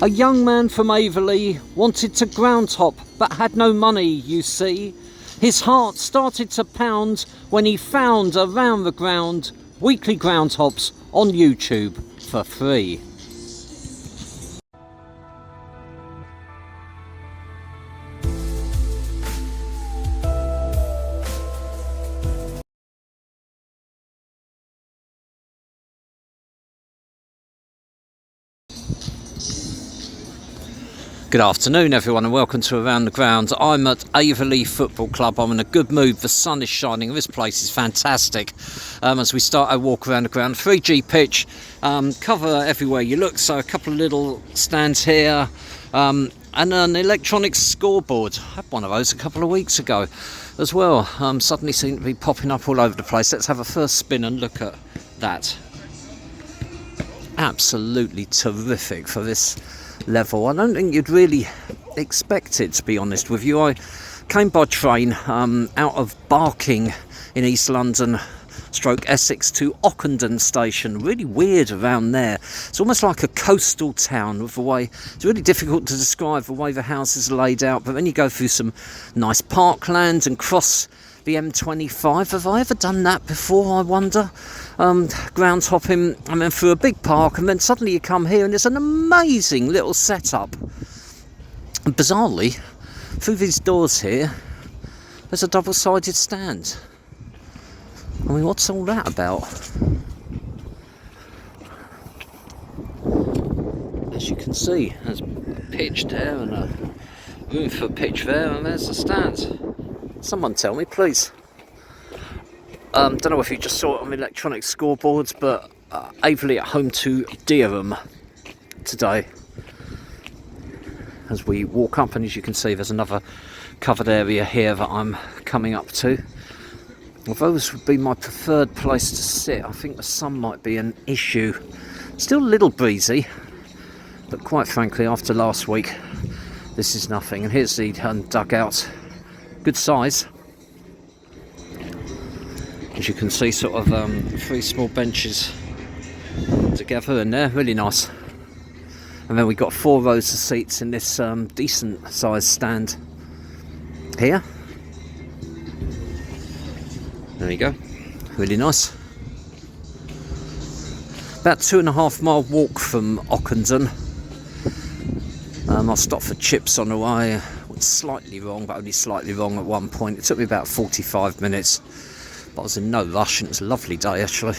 A young man from Aveley wanted to ground hop but had no money, you see. His heart started to pound when he found Around the Ground weekly ground hops on YouTube for free. Good afternoon everyone and welcome to Around the Ground. I'm at Avely Football Club. I'm in a good mood, the sun is shining, this place is fantastic. As we start our walk around the ground, 3G pitch, cover everywhere you look, so a couple of little stands here, and an electronic scoreboard. I had one of those a couple of weeks ago as well. Suddenly seem to be popping up all over the place. Let's have a first spin and look at that. Absolutely terrific for this level. I don't think you'd really expect it, to be honest with you. I came by train out of Barking in East London / Essex to Ockenden station. Really weird around there. It's almost like a coastal town with the way, it's really difficult to describe the way the houses are laid out, but then you go through some nice parkland and cross the M25. Have I ever done that before, I wonder? Ground hopping and then through a big park, and then suddenly you come here and it's an amazing little setup. And bizarrely, through these doors here, there's a double-sided stand. I mean, what's all that about? As you can see, there's pitch there and a room for pitch there, and there's the stand. Someone tell me, please. Don't know if you just saw it on the electronic scoreboards, but Avely at home to Dereham today. As we walk up, and as you can see, there's another covered area here that I'm coming up to. Although this would be my preferred place to sit, I think the sun might be an issue. Still a little breezy, but quite frankly, after last week, this is nothing. And here's the dugout. Good size. As you can see, sort of 3 small benches together in there, really nice. And then we've got 4 rows of seats in this decent sized stand here. There you go, really nice. About 2.5 mile walk from Ockenden. I'll stop for chips on the way. Slightly wrong, but only slightly wrong at one point. It took me about 45 minutes, but I was in no rush and it was a lovely day actually.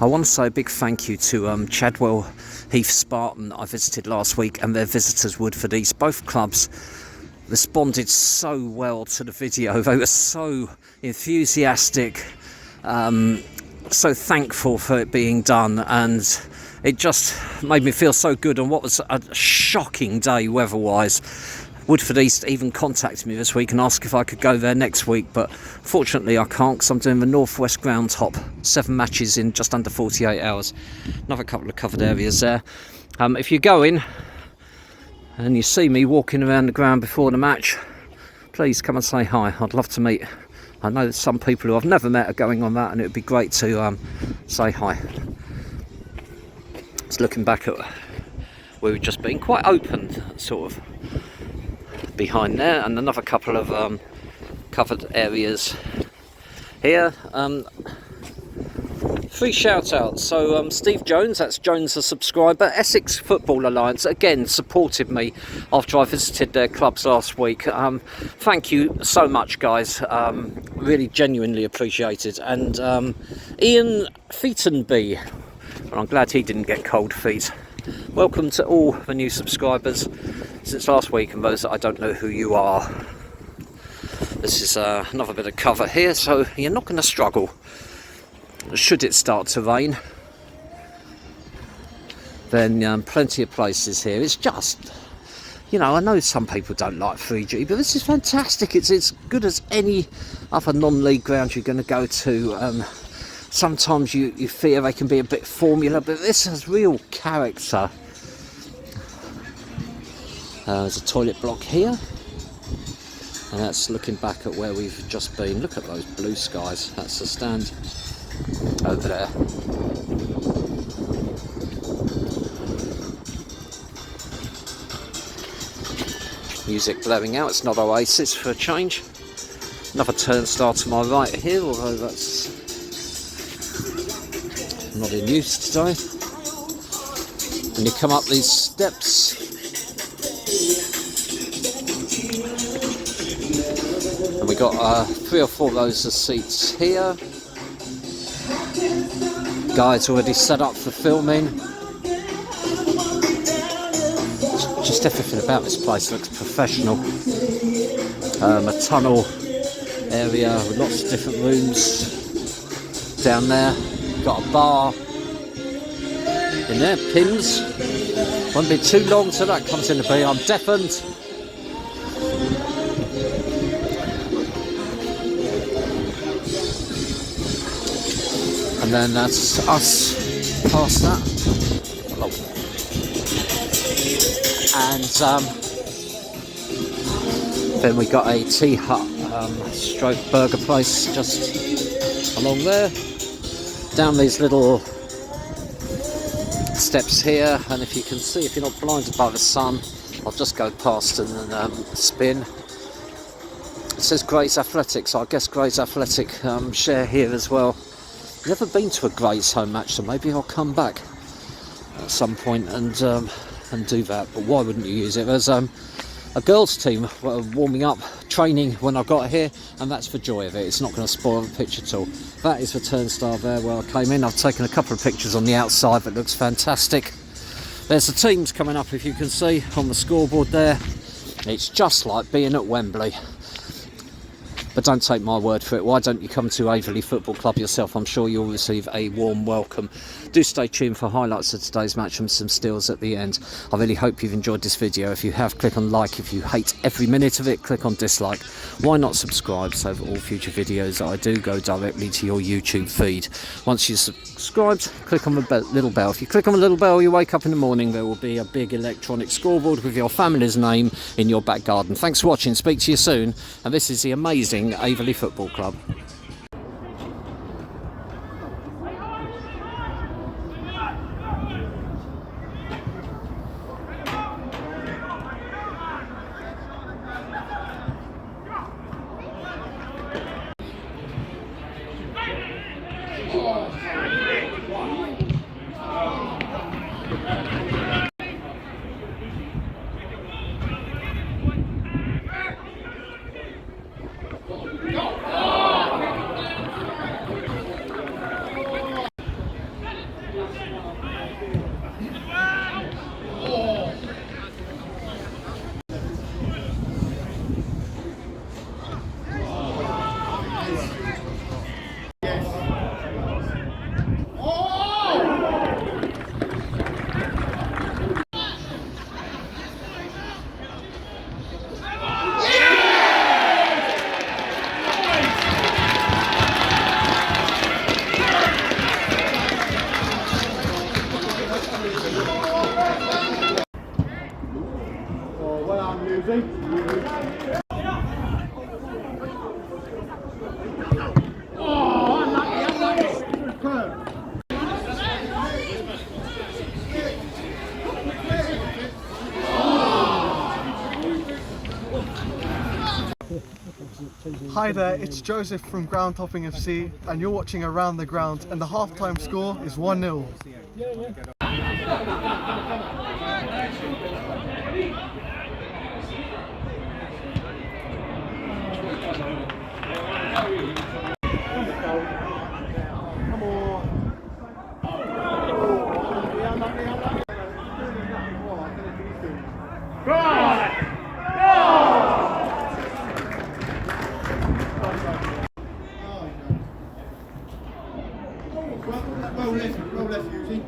I want to say a big thank you to Chadwell Heath Spartan that I visited last week, and their visitors Woodford East. Both clubs responded so well to the video. They were so enthusiastic, so thankful for it being done, and it just made me feel so good on what was a shocking day weather-wise. Woodford East even contacted me this week and asked if I could go there next week, but fortunately I can't, because I'm doing the Northwest Ground Hop, 7 matches in just under 48 hours. Another couple of covered areas there. If you go in and you see me walking around the ground before the match, please come and say hi. I'd love to meet. I know there's some people who I've never met are going on that, and it would be great to say hi. It's looking back at where we've just been, quite open sort of behind there, and another couple of covered areas here. 3 shout outs. So Steve Jones, that's Jones, a subscriber. Essex Football Alliance again supported me after I visited their clubs last week. Thank you so much, guys. Really genuinely appreciated. And Ian Featonby, well, I'm glad he didn't get cold feet. Welcome to all the new subscribers since last week, and those that I don't know who you are. This is another bit of cover here, so you're not going to struggle should it start to rain. Then plenty of places here. It's just, you know, I know some people don't like 3G, but this is fantastic. It's as good as any other non-league ground you're going to go to. Sometimes you fear they can be a bit formula, but this has real character. There's a toilet block here, and that's looking back at where we've just been. Look at those blue skies. That's the stand over there. music blaring out. It's not Oasis for a change. Another turnstile to my right here, although that's not in use today. When you come up these steps, and we got 3 or 4 rows of seats here. Guys already set up for filming. Just everything about this place looks professional. A tunnel area with lots of different rooms down there. Got a bar in there, pins. Won't be too long till that comes into being. I'm deafened. And then that's us past that. Hello. And then we got a tea hut stroke burger place just along there. Down these little steps here, and if you can see, if you're not blinded by the sun, I'll just go past and then spin. It says Grays Athletic, so I guess Grays Athletic share here as well. Never been to a Grays home match, so maybe I'll come back at some point and do that. But why wouldn't you use it? There's a girls team warming up, training when I got here, and that's the joy of it. It's not going to spoil the pitch at all. That is the turnstile there where I came in. I've taken a couple of pictures on the outside that looks fantastic. There's the teams coming up, if you can see on the scoreboard there. It's just like being at Wembley. But don't take my word for it. Why don't you come to Avely Football Club yourself? I'm sure you'll receive a warm welcome. Do stay tuned for highlights of today's match and some stills at the end. I really hope you've enjoyed this video. If you have, click on like. If you hate every minute of it, click on dislike. Why not subscribe so that all future videos that I do go directly to your YouTube feed? Once you're subscribed, click on the little bell. If you click on the little bell, you wake up in the morning, there will be a big electronic scoreboard with your family's name in your back garden. Thanks for watching. Speak to you soon. And this is the amazing Avely Football Club. Hi there, it's Joseph from Groundhopping FC and you're watching Around the Ground, and the half-time score is 1-0. Roll left, Yuzi.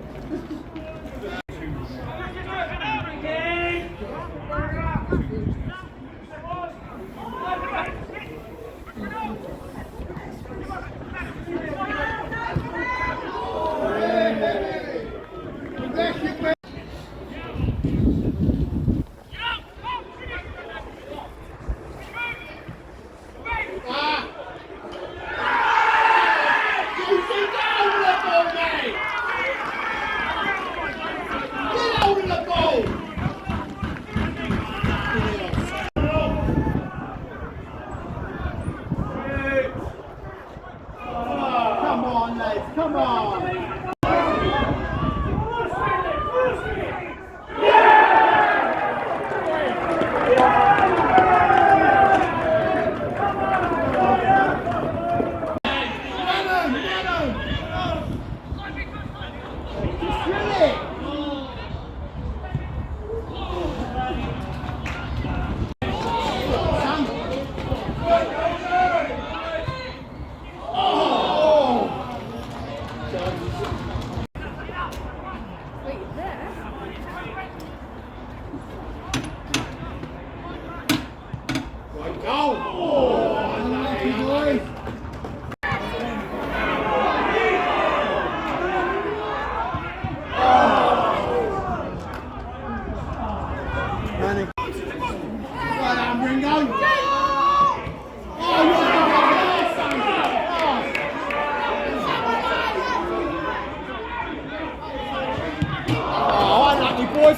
Full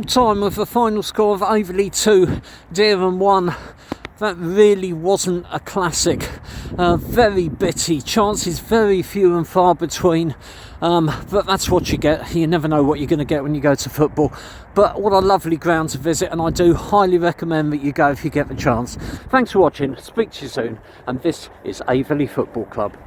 time with the final score of Aveley 2, Dereham 1. That really wasn't a classic. Very bitty, chances very few and far between. But that's what you get. You never know what you're going to get when you go to football. But what a lovely ground to visit, and I do highly recommend that you go if you get the chance. Thanks for watching, speak to you soon, and this is Avely Football Club.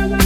La